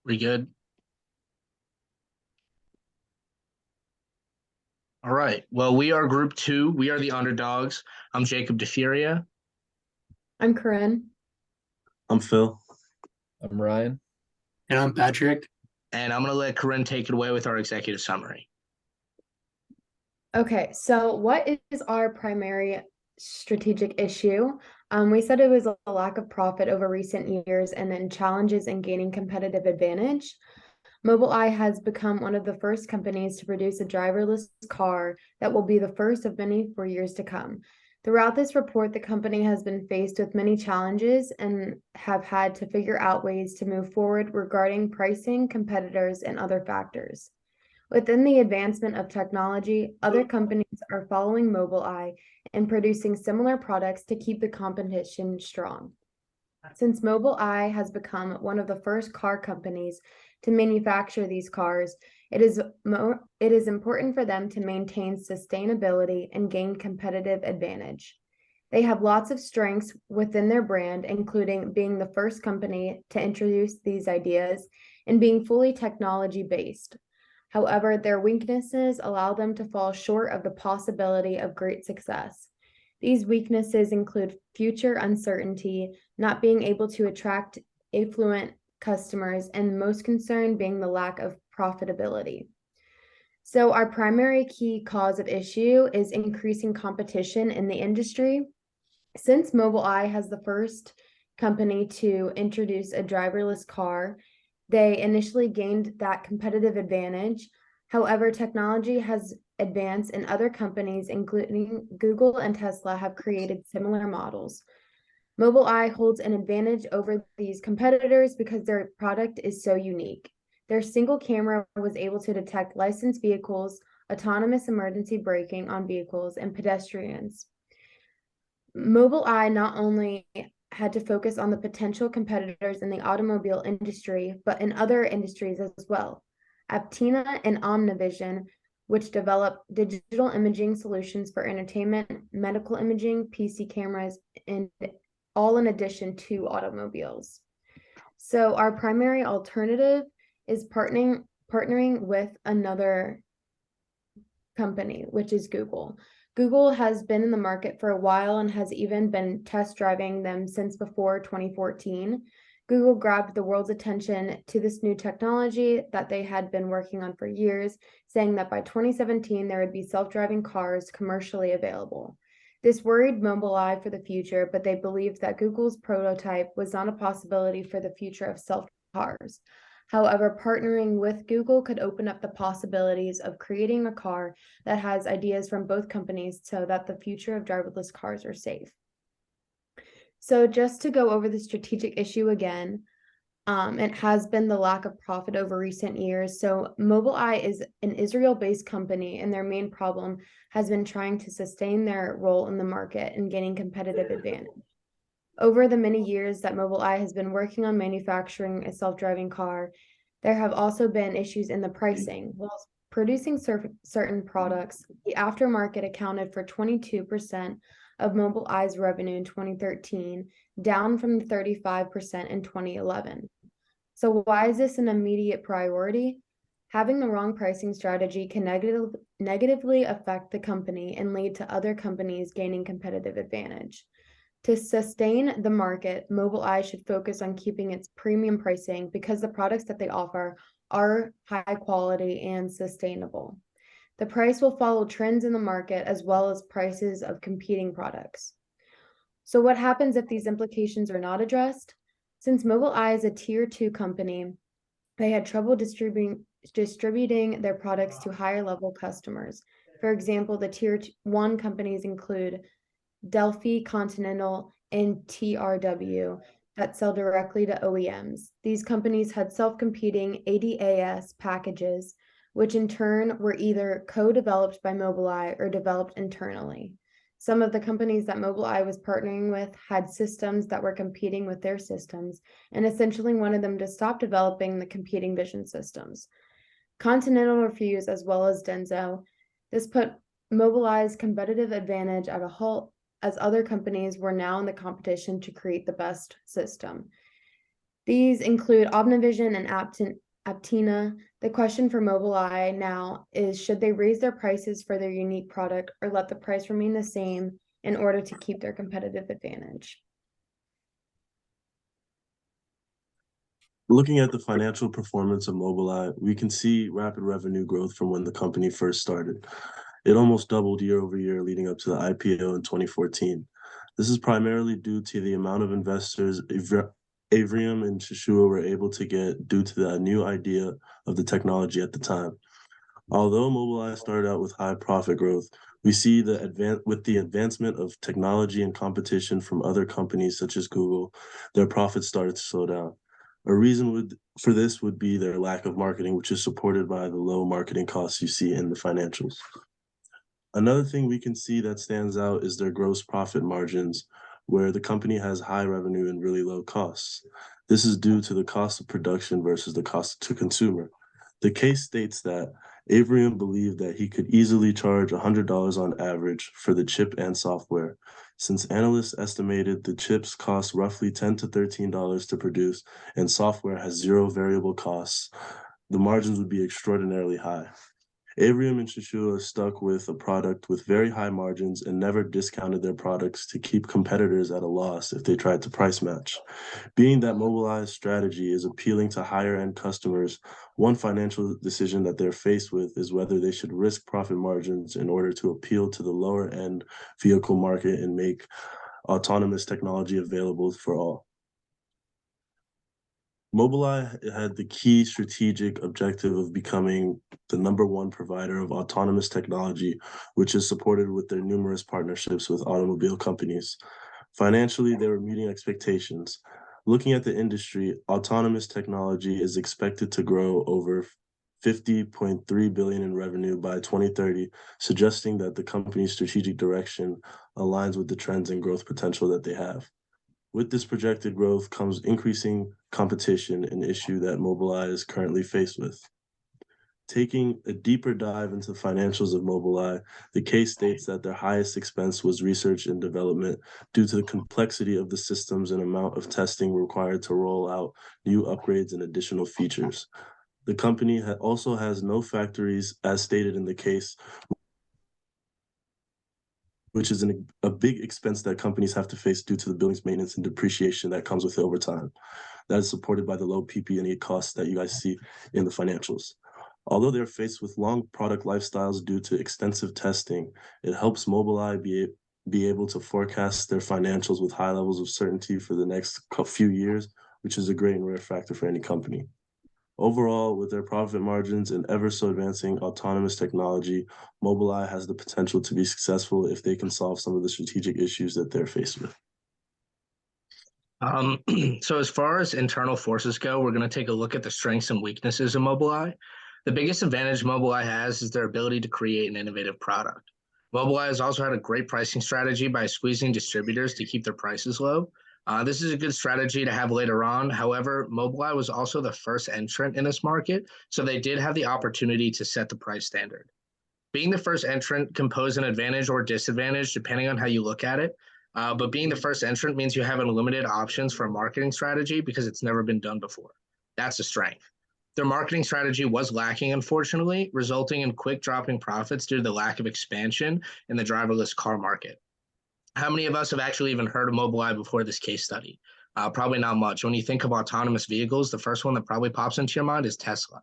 We good? All right. Well, we are group two. We are the underdogs. I'm Jacob DeFuria. I'm Corinne. I'm Phil. I'm Ryan. And I'm Patrick. And I'm going to let Corinne take it away with our executive summary. Okay, so what is our primary strategic issue? We said it was a lack of profit over recent years and then challenges in gaining competitive advantage. Mobileye has become one of the first companies to produce a driverless car that will be the first of many for years to come. Throughout this report, the company has been faced with many challenges and have had to figure out ways to move forward regarding pricing, competitors, and other factors. Within the advancement of technology, other companies are following Mobileye and producing similar products to keep the competition strong. Since Mobileye has become one of the first car companies to manufacture these cars, it is important for them to maintain sustainability and gain competitive advantage. They have lots of strengths within their brand, including being the first company to introduce these ideas and being fully technology-based. However, their weaknesses allow them to fall short of the possibility of great success. These weaknesses include future uncertainty, not being able to attract affluent customers, and most concern being the lack of profitability. So our primary key cause of issue is increasing competition in the industry. Since Mobileye has the first company to introduce a driverless car, they initially gained that competitive advantage. However, technology has advanced and other companies, including Google and Tesla, have created similar models. Mobileye holds an advantage over these competitors because their product is so unique. Their single camera was able to detect licensed vehicles, autonomous emergency braking on vehicles, and pedestrians. Mobileye not only had to focus on the potential competitors in the automobile industry, but in other industries as well. Aptina and Omnivision, which develop digital imaging solutions for entertainment, medical imaging, PC cameras, and all in addition to automobiles. So our primary alternative is partnering with another company, which is Google. Google has been in the market for a while and has even been test driving them since before 2014. Google grabbed the world's attention to this new technology that they had been working on for years, saying that by 2017 there would be self-driving cars commercially available. This worried Mobileye for the future, but they believed that Google's prototype was not a possibility for the future of self-cars. However, partnering with Google could open up the possibilities of creating a car that has ideas from both companies so that the future of driverless cars are safe. So just to go over the strategic issue again, it has been the lack of profit over recent years. So Mobileye is an Israel-based company, and their main problem has been trying to sustain their role in the market and gaining competitive advantage. Over the many years that Mobileye has been working on manufacturing a self-driving car, there have also been issues in the pricing. While producing certain products, the aftermarket accounted for 22% of Mobileye's revenue in 2013, down from 35% in 2011. So why is this an immediate priority? Having the wrong pricing strategy can negatively affect the company and lead to other companies gaining competitive advantage. To sustain the market, Mobileye should focus on keeping its premium pricing because the products that they offer are high quality and sustainable. The price will follow trends in the market as well as prices of competing products. So what happens if these implications are not addressed? Since Mobileye is a tier 2 company, they had trouble distributing their products to higher level customers. For example, the tier 1 companies include Delphi, Continental, and TRW that sell directly to OEMs. These companies had self-competing ADAS packages, which in turn were either co-developed by Mobileye or developed internally. Some of the companies that Mobileye was partnering with had systems that were competing with their systems and essentially wanted them to stop developing the competing vision systems. Continental refused as well as Denso. This put Mobileye's competitive advantage at a halt as other companies were now in the competition to create the best system. These include Obnavision and Aptina. The question for Mobileye now is, should they raise their prices for their unique product or let the price remain the same in order to keep their competitive advantage? Looking at the financial performance of Mobileye, we can see rapid revenue growth from when the company first started. It almost doubled year over year leading up to the IPO in 2014. This is primarily due to the amount of investors Avrium and Shishua were able to get due to the new idea of the technology at the time. Although Mobileye started out with high profit growth, we see with the advancement of technology and competition from other companies such as Google, their profits started to slow down. A reason for this would be their lack of marketing, which is supported by the low marketing costs you see in the financials. Another thing we can see that stands out is their gross profit margins, where the company has high revenue and really low costs. This is due to the cost of production versus the cost to consumer. The case states that Avrium believed that he could easily charge $100 on average for the chip and software. Since analysts estimated the chips cost roughly $10 to $13 to produce and software has zero variable costs, the margins would be extraordinarily high. Avrium and Shishua stuck with a product with very high margins and never discounted their products to keep competitors at a loss if they tried to price match. Being that Mobileye's strategy is appealing to higher-end customers, one financial decision that they're faced with is whether they should risk profit margins in order to appeal to the lower-end vehicle market and make autonomous technology available for all. Mobileye had the key strategic objective of becoming the #1 provider of autonomous technology, which is supported with their numerous partnerships with automobile companies. Financially, they were meeting expectations. Looking at the industry, autonomous technology is expected to grow over $50.3 billion in revenue by 2030, suggesting that the company's strategic direction aligns with the trends and growth potential that they have. With this projected growth comes increasing competition, an issue that Mobileye is currently faced with. Taking a deeper dive into the financials of Mobileye, the case states that their highest expense was research and development due to the complexity of the systems and amount of testing required to roll out new upgrades and additional features. The company also has no factories, as stated in the case, which is a big expense that companies have to face due to the building's maintenance and depreciation that comes with it over time. That is supported by the low PP&E costs that you guys see in the financials. Although they're faced with long product lifestyles due to extensive testing, it helps Mobileye be able to forecast their financials with high levels of certainty for the next few years, which is a great and rare factor for any company. Overall, with their profit margins and ever so advancing autonomous technology, Mobileye has the potential to be successful if they can solve some of the strategic issues that they're faced with. So as far as internal forces go, we're going to take a look at the strengths and weaknesses of Mobileye. The biggest advantage Mobileye has is their ability to create an innovative product. Mobileye has also had a great pricing strategy by squeezing distributors to keep their prices low. This is a good strategy to have later on. However, Mobileye was also the first entrant in this market, so they did have the opportunity to set the price standard. Being the first entrant can pose an advantage or disadvantage depending on how you look at it. But being the first entrant means you have unlimited options for a marketing strategy because it's never been done before. That's a strength. Their marketing strategy was lacking, unfortunately, resulting in quick dropping profits due to the lack of expansion in the driverless car market. How many of us have actually even heard of Mobileye before this case study? Probably not much. When you think of autonomous vehicles, the first one that probably pops into your mind is Tesla,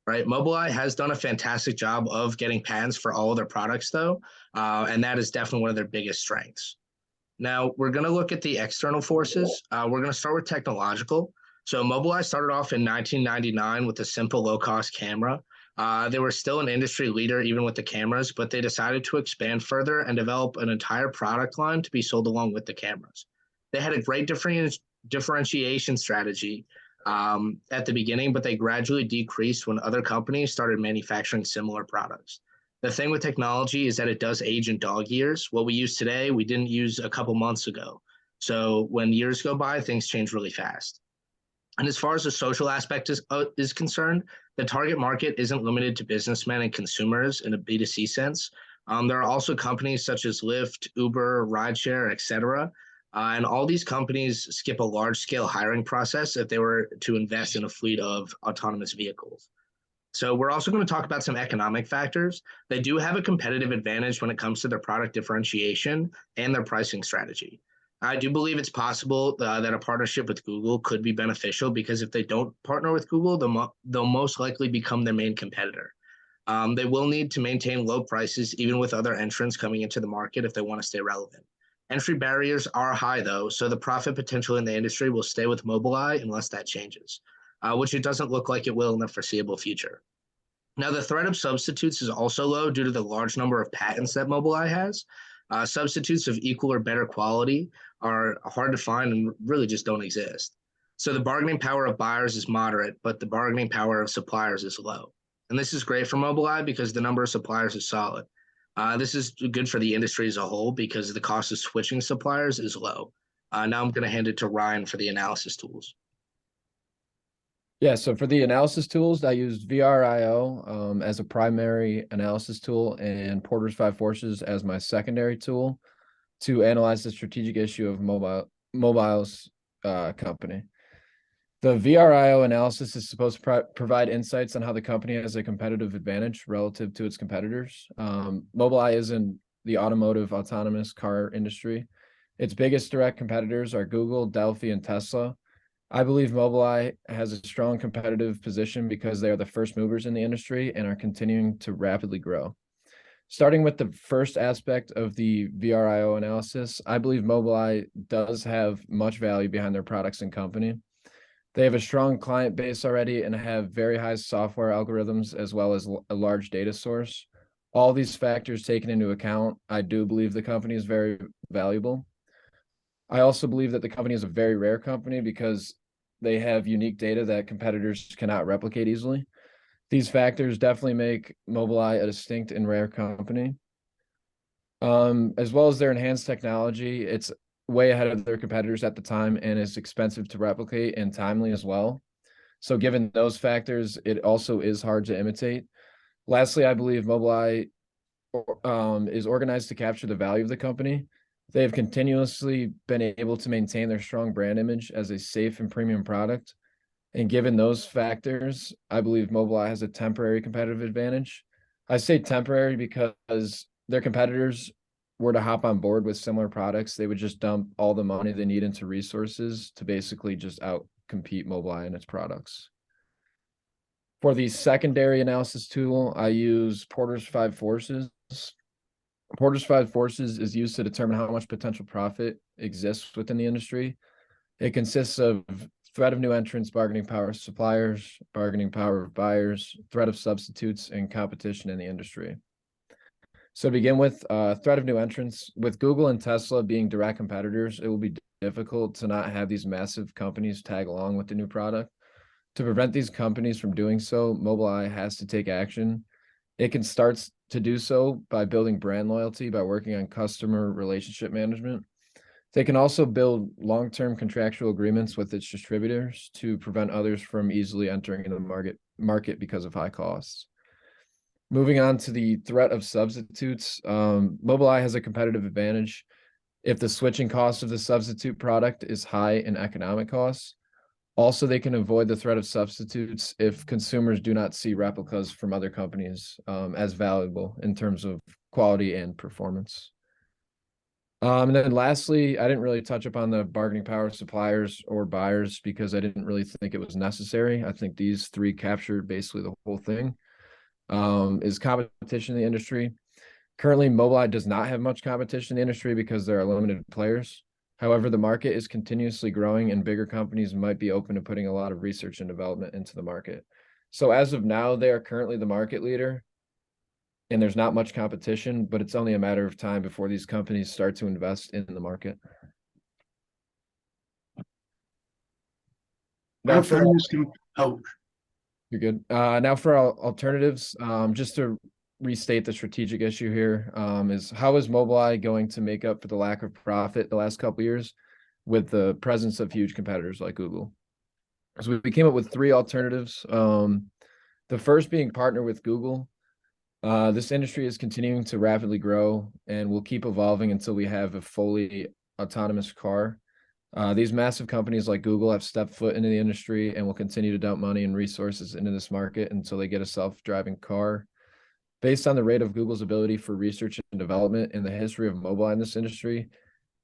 right? Mobileye has done a fantastic job of getting patents for all of their products, though, and that is definitely one of their biggest strengths. Now, we're going to look at the external forces. We're going to start with technological. So Mobileye started off in 1999 with a simple low-cost camera. They were still an industry leader even with the cameras, but they decided to expand further and develop an entire product line to be sold along with the cameras. They had a great differentiation strategy at the beginning, but they gradually decreased when other companies started manufacturing similar products. The thing with technology is that it does age in dog years. What we use today, we didn't use a couple months ago. So when years go by, things change really fast. And as far as the social aspect is concerned, the target market isn't limited to businessmen and consumers in a B2C sense. There are also companies such as Lyft, Uber, Rideshare, etc. And all these companies skip a large-scale hiring process if they were to invest in a fleet of autonomous vehicles. So we're also going to talk about some economic factors. They do have a competitive advantage when it comes to their product differentiation and their pricing strategy. I do believe it's possible that a partnership with Google could be beneficial because if they don't partner with Google, they'll most likely become their main competitor. They will need to maintain low prices even with other entrants coming into the market if they want to stay relevant. Entry barriers are high though, so the profit potential in the industry will stay with Mobileye unless that changes, which it doesn't look like it will in the foreseeable future. Now, the threat of substitutes is also low due to the large number of patents that Mobileye has. Substitutes of equal or better quality are hard to find and really just don't exist. So the bargaining power of buyers is moderate, but the bargaining power of suppliers is low. And this is great for Mobileye because the number of suppliers is solid. This is good for the industry as a whole because the cost of switching suppliers is low. Now I'm going to hand it to Ryan for the analysis tools. Yeah, so for the analysis tools, I used VRIO as a primary analysis tool and Porter's Five Forces as my secondary tool to analyze the strategic issue of Mobile's company. The VRIO analysis is supposed to provide insights on how the company has a competitive advantage relative to its competitors. Mobileye is in the automotive autonomous car industry. Its biggest direct competitors are Google, Delphi, and Tesla. I believe Mobileye has a strong competitive position because they are the first movers in the industry and are continuing to rapidly grow. Starting with the first aspect of the VRIO analysis, I believe Mobileye does have much value behind their products and company. They have a strong client base already and have very high software algorithms as well as a large data source. All these factors taken into account, I do believe the company is very valuable. I also believe that the company is a very rare company because they have unique data that competitors cannot replicate easily. These factors definitely make Mobileye a distinct and rare company. As well as their enhanced technology, it's way ahead of their competitors at the time and is expensive to replicate and timely as well. So given those factors, it also is hard to imitate. Lastly, I believe Mobileye is organized to capture the value of the company. They have continuously been able to maintain their strong brand image as a safe and premium product. And given those factors, I believe Mobileye has a temporary competitive advantage. I say temporary because their competitors were to hop on board with similar products, they would just dump all the money they need into resources to basically just out-compete Mobileye and its products. For the secondary analysis tool, I use Porter's Five Forces. Porter's Five Forces is used to determine how much potential profit exists within the industry. It consists of threat of new entrants, bargaining power of suppliers, bargaining power of buyers, threat of substitutes, and competition in the industry. So to begin with, threat of new entrants, with Google and Tesla being direct competitors, it will be difficult to not have these massive companies tag along with the new product. To prevent these companies from doing so, Mobileye has to take action. It can start to do so by building brand loyalty, by working on customer relationship management. They can also build long-term contractual agreements with its distributors to prevent others from easily entering into the market because of high costs. Moving on to the threat of substitutes, Mobileye has a competitive advantage if the switching cost of the substitute product is high in economic costs. Also, they can avoid the threat of substitutes if consumers do not see replicas from other companies as valuable in terms of quality and performance. And then lastly, I didn't really touch upon the bargaining power of suppliers or buyers because I didn't really think it was necessary. I think these three capture basically the whole thing. Is competition in the industry. Currently, Mobileye does not have much competition in the industry because there are limited players. However, the market is continuously growing and bigger companies might be open to putting a lot of research and development into the market. So as of now, they are currently the market leader and there's not much competition, but it's only a matter of time before these companies start to invest in the market. Now for you're good. Now for our alternatives, just to restate the strategic issue here, is how is Mobileye going to make up for the lack of profit the last couple of years with the presence of huge competitors like Google? So we came up with three alternatives. The first being partner with Google. This industry is continuing to rapidly grow and will keep evolving until we have a fully autonomous car. These massive companies like Google have stepped foot into the industry and will continue to dump money and resources into this market until they get a self-driving car. Based on the rate of Google's ability for research and development and the history of Mobileye in this industry,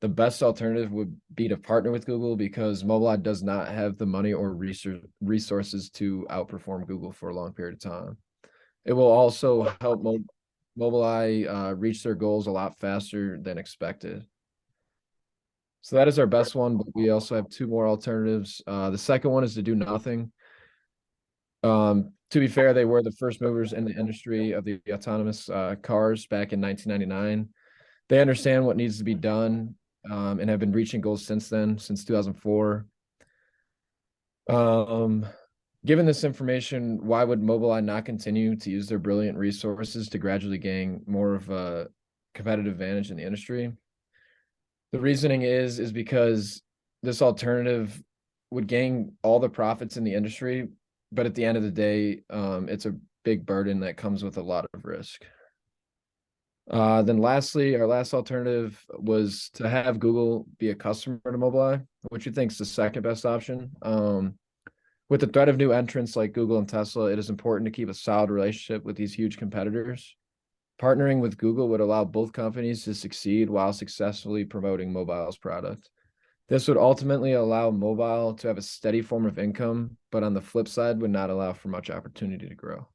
the best alternative would be to partner with Google because Mobileye does not have the money or resources to outperform Google for a long period of time. It will also help Mobileye reach their goals a lot faster than expected. So that is our best one, but we also have two more alternatives. The second one is to do nothing. To be fair, they were the first movers in the industry of the autonomous cars back in 1999. They understand what needs to be done and have been reaching goals since then, since 2004. Given this information, why would Mobileye not continue to use their brilliant resources to gradually gain more of a competitive advantage in the industry? The reasoning is because this alternative would gain all the profits in the industry, but at the end of the day, it's a big burden that comes with a lot of risk. Then lastly, our last alternative was to have Google be a customer to Mobileye, which you think is the second best option. With the threat of new entrants like Google and Tesla, it is important to keep a solid relationship with these huge competitors. Partnering with Google would allow both companies to succeed while successfully promoting Mobileye's product. This would ultimately allow Mobile to have a steady form of income, but on the flip side, would not allow for much opportunity to grow.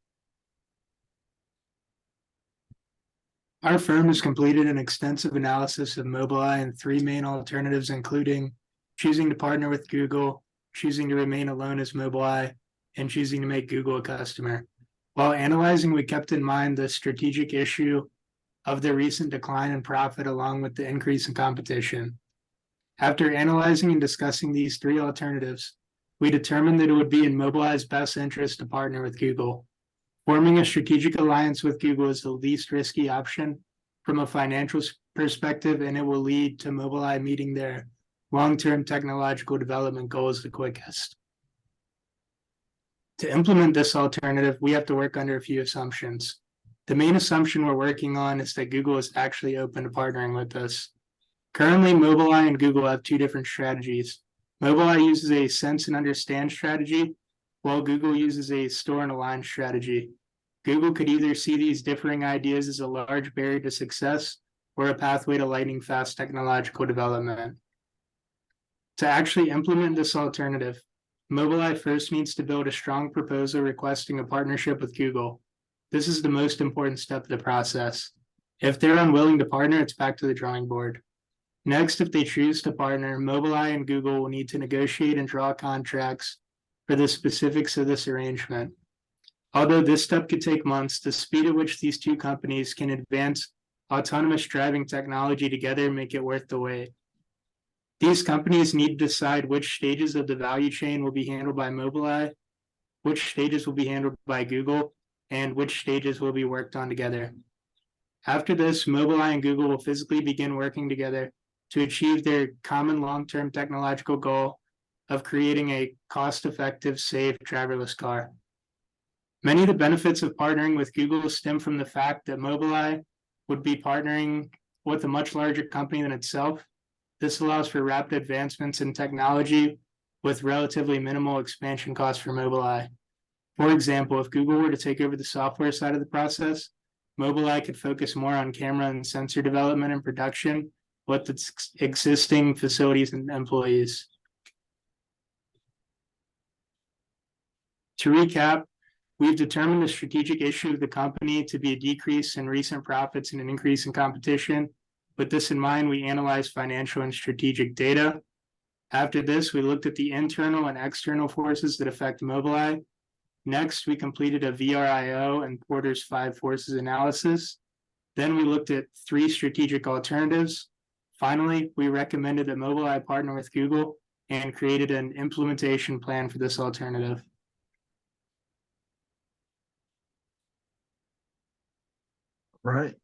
Our firm has completed an extensive analysis of Mobileye and three main alternatives, including choosing to partner with Google, choosing to remain alone as Mobileye, and choosing to make Google a customer. While analyzing, we kept in mind the strategic issue of the recent decline in profit along with the increase in competition. After analyzing and discussing these three alternatives, we determined that it would be in Mobileye's best interest to partner with Google. Forming a strategic alliance with Google is the least risky option from a financial perspective, and it will lead to Mobileye meeting their long-term technological development goals the quickest. To implement this alternative, we have to work under a few assumptions. The main assumption we're working on is that Google is actually open to partnering with us. Currently, Mobileye and Google have two different strategies. Mobileye uses a sense and understand strategy, while Google uses a store and align strategy. Google could either see these differing ideas as a large barrier to success or a pathway to lightning fast technological development. To actually implement this alternative, Mobileye first needs to build a strong proposal requesting a partnership with Google. This is the most important step of the process. If they're unwilling to partner, it's back to the drawing board. Next, if they choose to partner, Mobileye and Google will need to negotiate and draw contracts for the specifics of this arrangement. Although this step could take months, the speed at which these two companies can advance autonomous driving technology together make it worth the wait. These companies need to decide which stages of the value chain will be handled by Mobileye, which stages will be handled by Google, and which stages will be worked on together. After this, Mobileye and Google will physically begin working together to achieve their common long-term technological goal of creating a cost-effective, safe, driverless car. Many of the benefits of partnering with Google stem from the fact that Mobileye would be partnering with a much larger company than itself. This allows for rapid advancements in technology with relatively minimal expansion costs for Mobileye. For example, if Google were to take over the software side of the process, Mobileye could focus more on camera and sensor development and production with its existing facilities and employees. To recap, we've determined the strategic issue of the company to be a decrease in recent profits and an increase in competition. With this in mind, we analyzed financial and strategic data. After this, we looked at the internal and external forces that affect Mobileye. Next, we completed a VRIO and Porter's 5 forces analysis. Then we looked at 3 strategic alternatives. Finally, we recommended that Mobileye partner with Google and created an implementation plan for this alternative. Right.